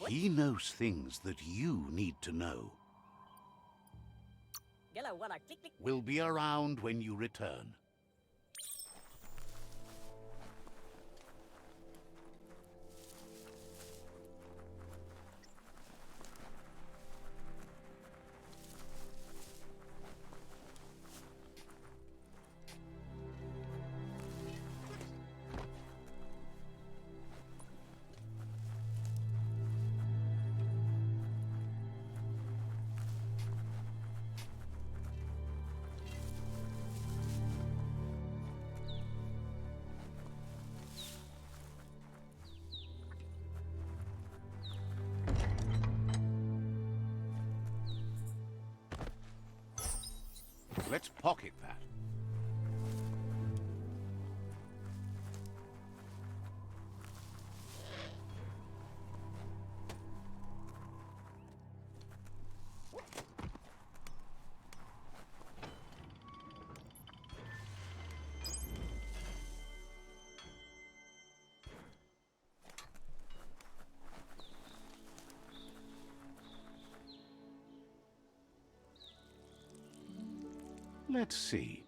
He knows things that you need to know. We'll be around when you return. Let's pocket that. Let's see.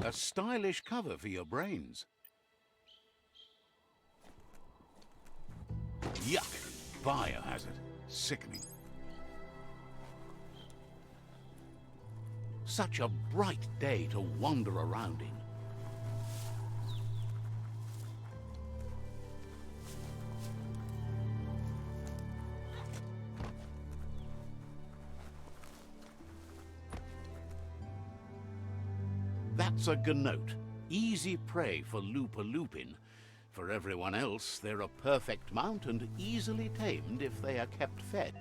A stylish cover for your brains. Yuck! Biohazard. Sickening. Such a bright day to wander around in. That's a gnote. Easy prey for Lupin. For everyone else, they're a perfect mount and easily tamed if they are kept fed.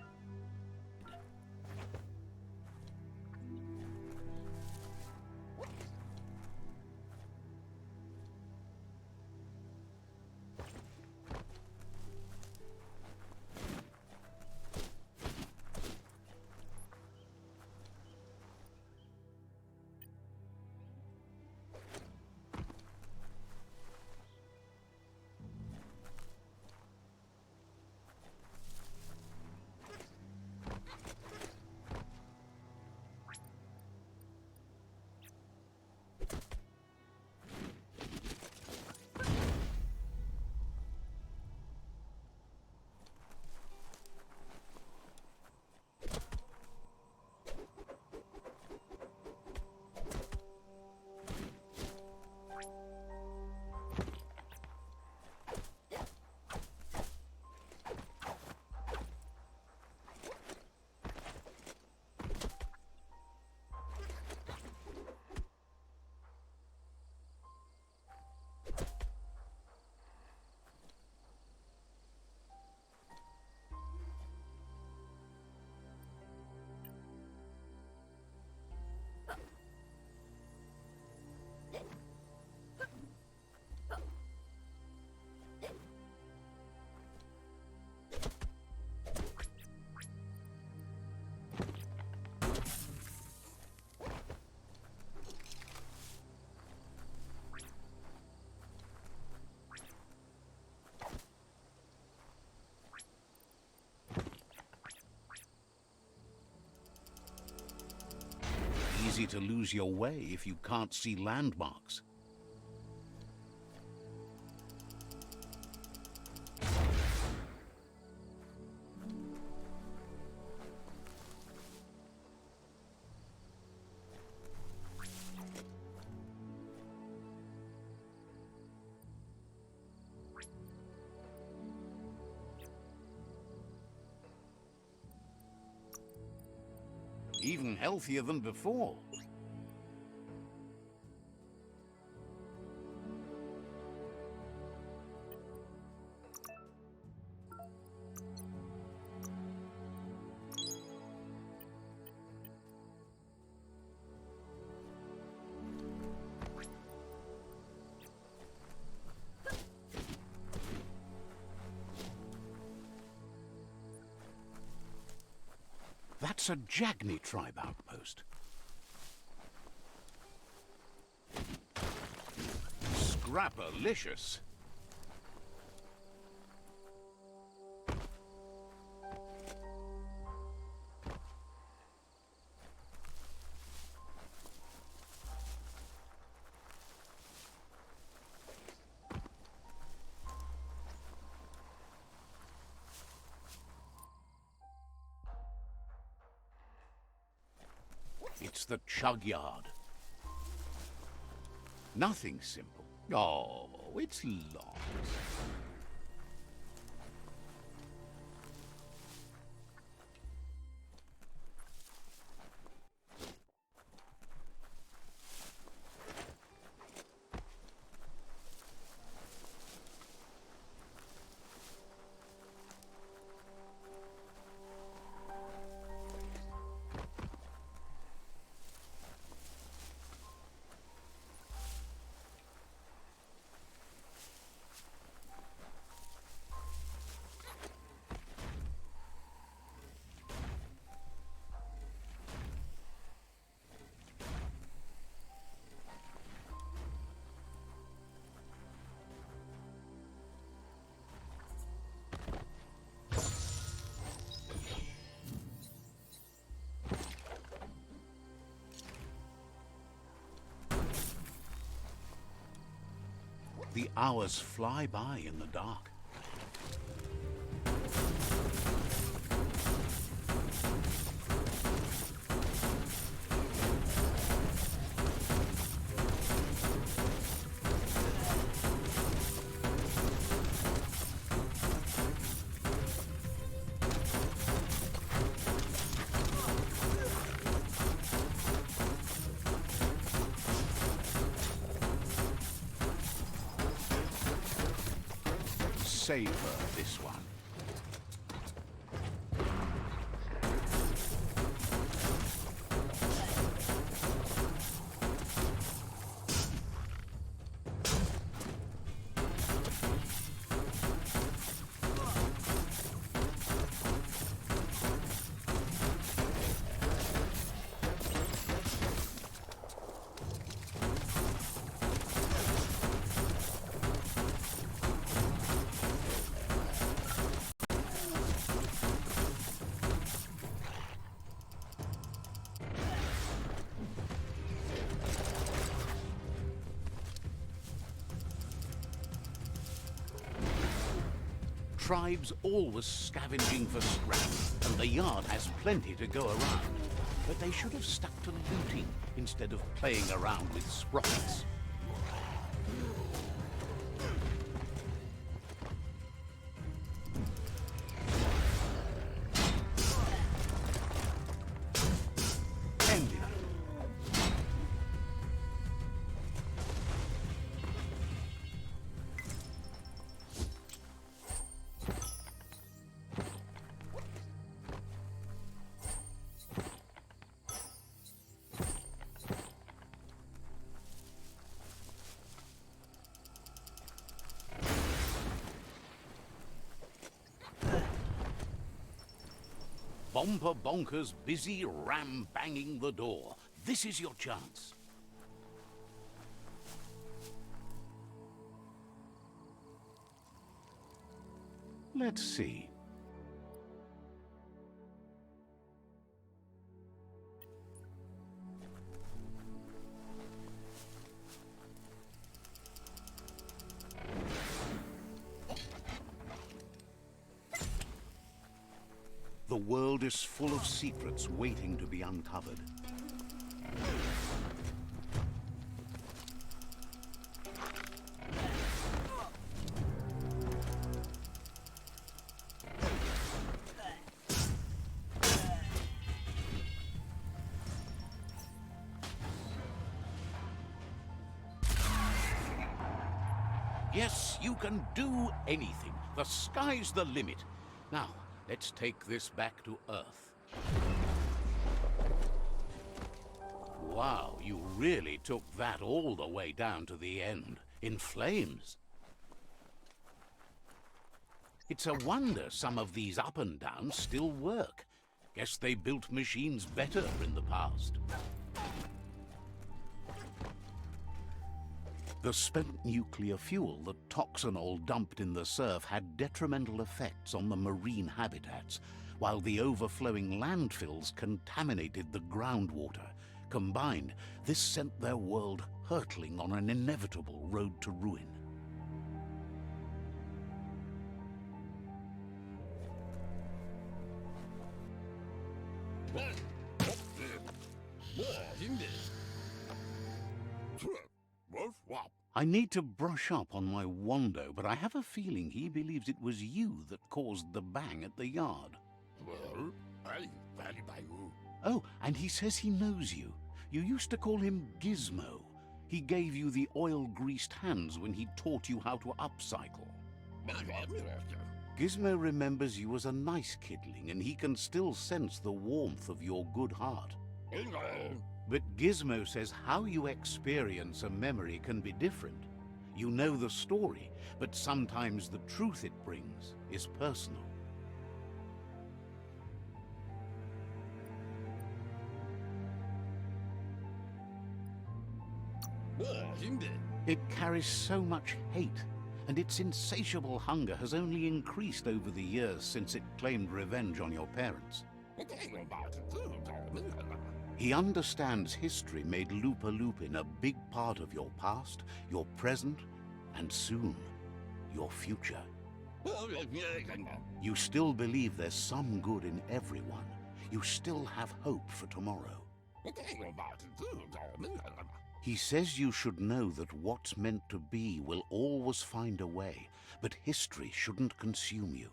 Easy to lose your way if you can't see landmarks. even healthier than before. That's a Jagni tribe outpost. Scrapalicious. It's the chug yard. Nothing simple. Oh, it's lost. The hours fly by in the dark. Savor this one. Tribes always scavenging for scrap, and the yard has plenty to go around. But they should have stuck to looting instead of playing around with sprockets. Ended. Bomper Bonkers busy ram-banging the door. This is your chance. Let's see. The world is full of secrets waiting to be uncovered. Yes, you can do anything. The sky's the limit. Now, let's take this back to Earth. Wow, you really took that all the way down to the end, in flames. It's a wonder some of these up and downs still work. Guess they built machines better in the past. The spent nuclear fuel that Toxanol dumped in the surf had detrimental effects on the marine habitats, while the overflowing landfills contaminated the groundwater. Combined, this sent their world hurtling on an inevitable road to ruin. I need to brush up on my Wando, but I have a feeling he believes it was you that caused the bang at the yard. Oh, and he says he knows you. You used to call him Gizmo. He gave you the oil-greased hands when he taught you how to upcycle. Gizmo remembers you as a nice kidling, and he can still sense the warmth of your good heart. But Gizmo says how you experience a memory can be different. You know the story, but sometimes the truth it brings is personal. It carries so much hate, and its insatiable hunger has only increased over the years since it claimed revenge on your parents. He understands history made Lupa Lupin a big part of your past, your present, and soon, your future. You still believe there's some good in everyone. You still have hope for tomorrow. He says you should know that what's meant to be will always find a way, but history shouldn't consume you.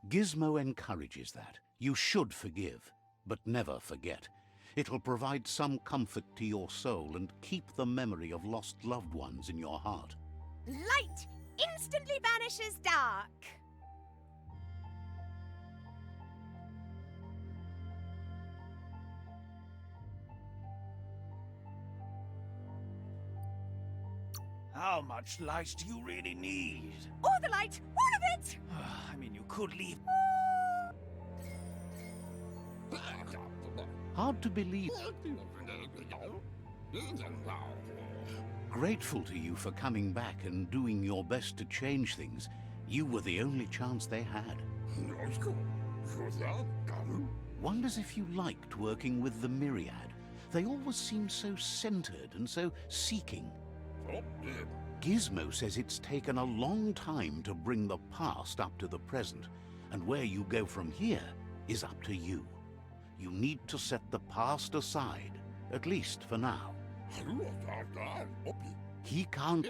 Gizmo encourages that. You should forgive, but never forget. It'll provide some comfort to your soul and keep the memory of lost loved ones in your heart. Light instantly banishes dark. How much light do you really need? All the light, all of it! I mean, you could leave... Hard to believe. Grateful to you for coming back and doing your best to change things. You were the only chance they had. Wonders if you liked working with the Myriad. They always seem so centered and so seeking. Gizmo says it's taken a long time to bring the past up to the present, and where you go from here is up to you. You need to set the past aside, at least for now. He can't...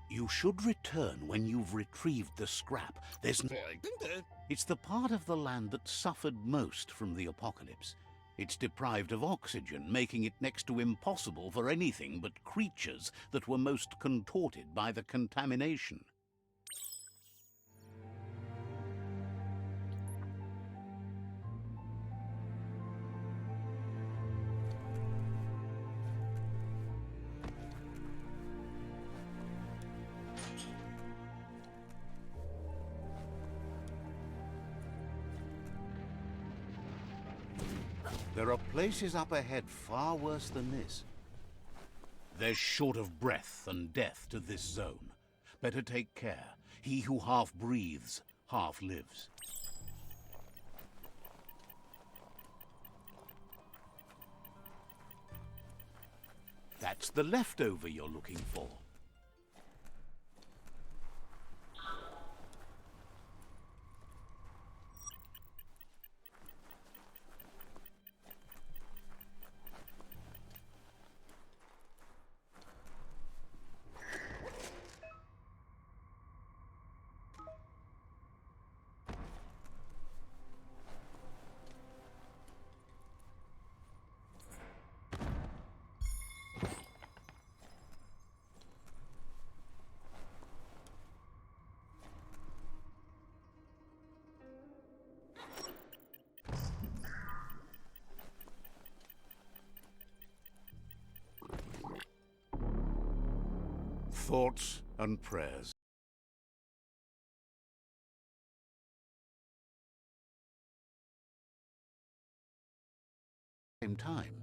You should return when you've retrieved the scrap. It's the part of the land that suffered most from the apocalypse. It's deprived of oxygen, making it next to impossible for anything but creatures that were most contorted by the contamination. There are places up ahead far worse than this. There's short of breath and death to this zone. Better take care. He who half breathes, half lives. That's the leftover you're looking for. thoughts and prayers. Same time.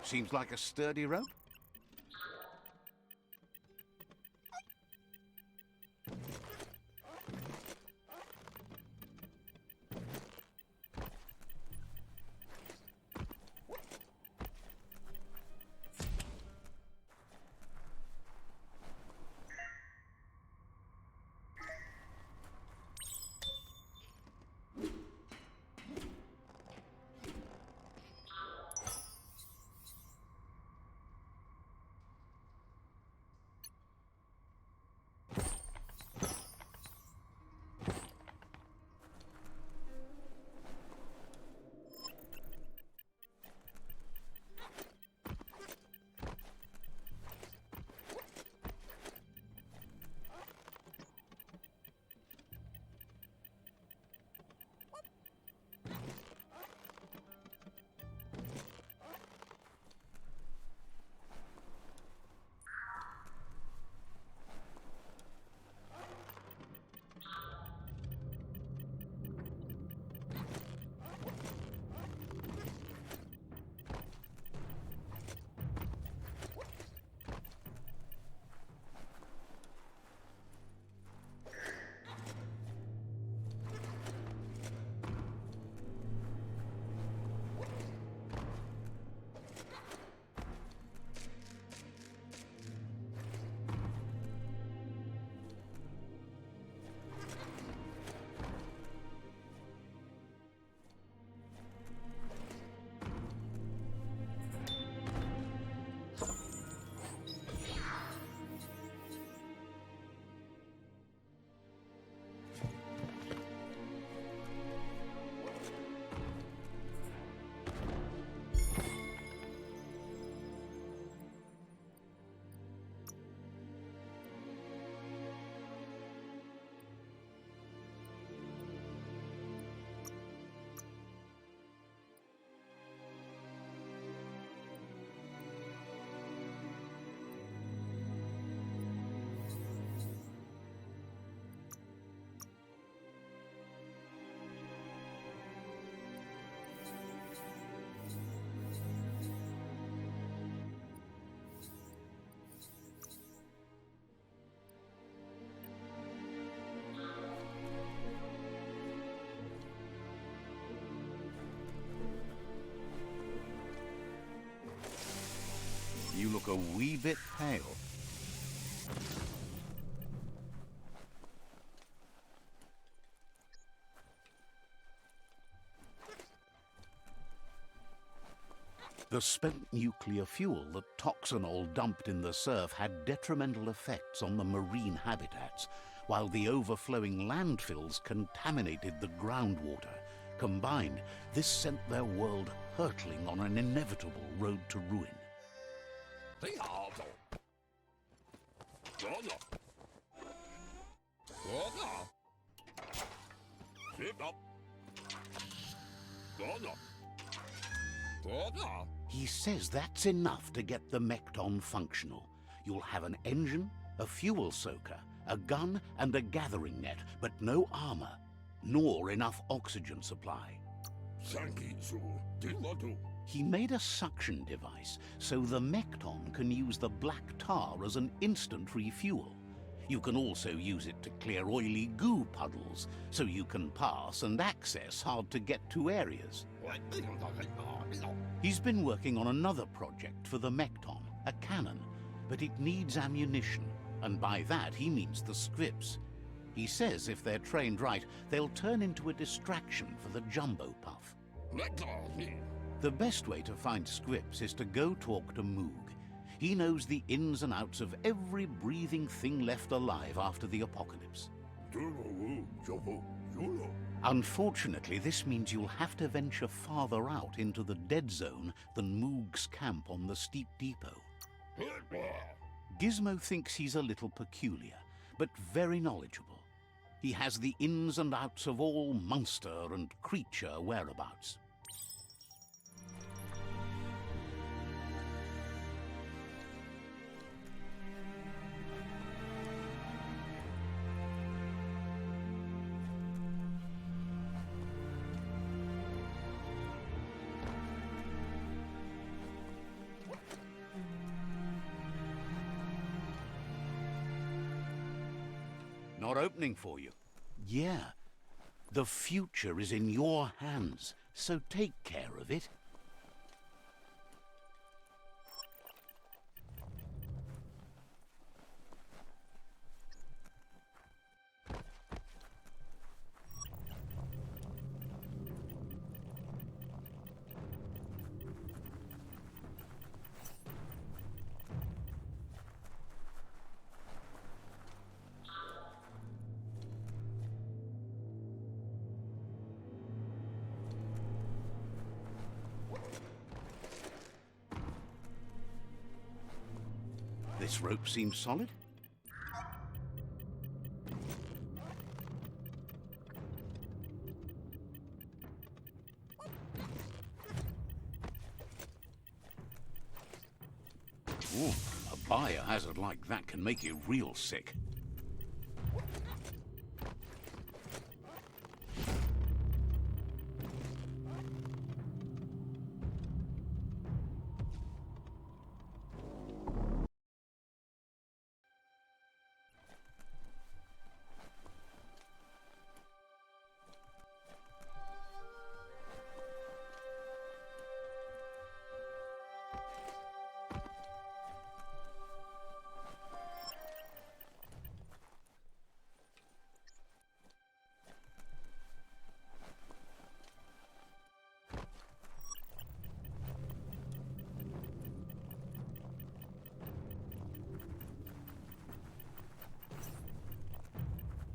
Seems like a sturdy rope. You look a wee bit pale. The spent nuclear fuel that Toxanol dumped in the surf had detrimental effects on the marine habitats, while the overflowing landfills contaminated the groundwater. Combined, this sent their world hurtling on an inevitable road to ruin. He says that's enough to get the Mekton functional. You'll have an engine, a fuel soaker, a gun and a gathering net, but no armor, nor enough oxygen supply. He made a suction device so the Mekton can use the black tar as an instant refuel. You can also use it to clear oily goo puddles, so you can pass and access hard-to-get-to areas. He's been working on another project for the Mekton, a cannon, but it needs ammunition, and by that he means the scripts. He says if they're trained right, they'll turn into a distraction for the jumbo puff. The best way to find scripts is to go talk to Moog. He knows the ins and outs of every breathing thing left alive after the apocalypse. Unfortunately, this means you'll have to venture farther out into the dead zone than Moog's camp on the steep depot. Gizmo thinks he's a little peculiar, but very knowledgeable. He has the ins and outs of all monster and creature whereabouts. Not opening for you. Yeah. The future is in your hands, so take care of it. This rope seems solid. Ooh, a biohazard like that can make you real sick.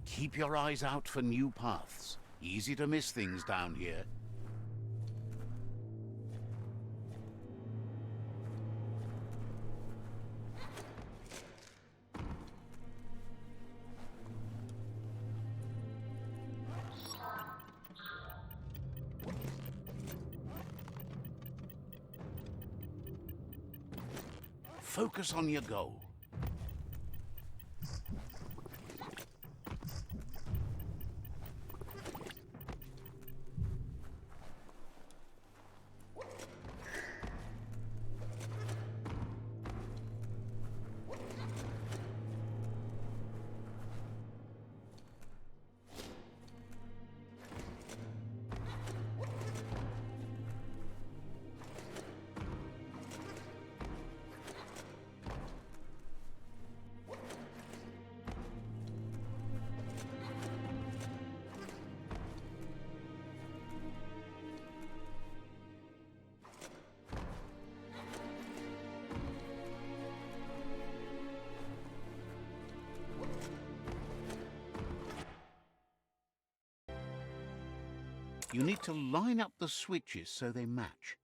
Keep your eyes out for new paths. Easy to miss things down here. Focus on your goal. You need to line up the switches so they match.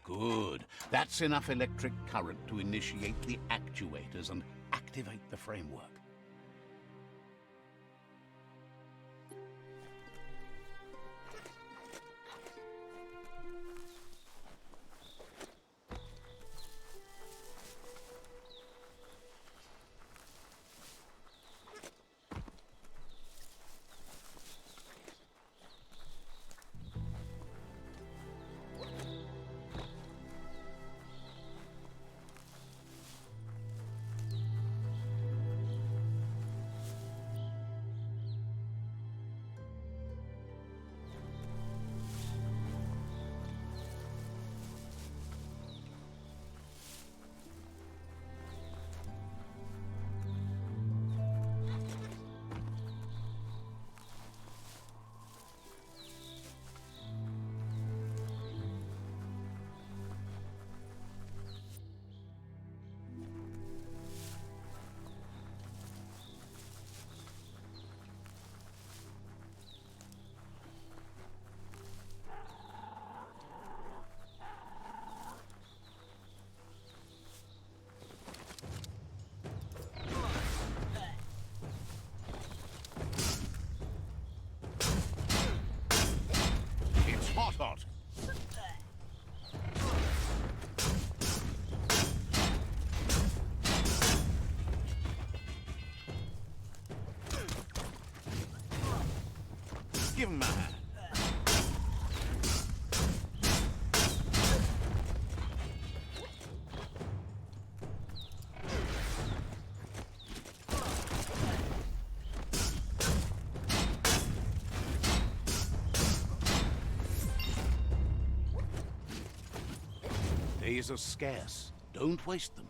Good. That's enough electric current to initiate the actuators and activate the framework. Give him my hand. Days are scarce. Don't waste them.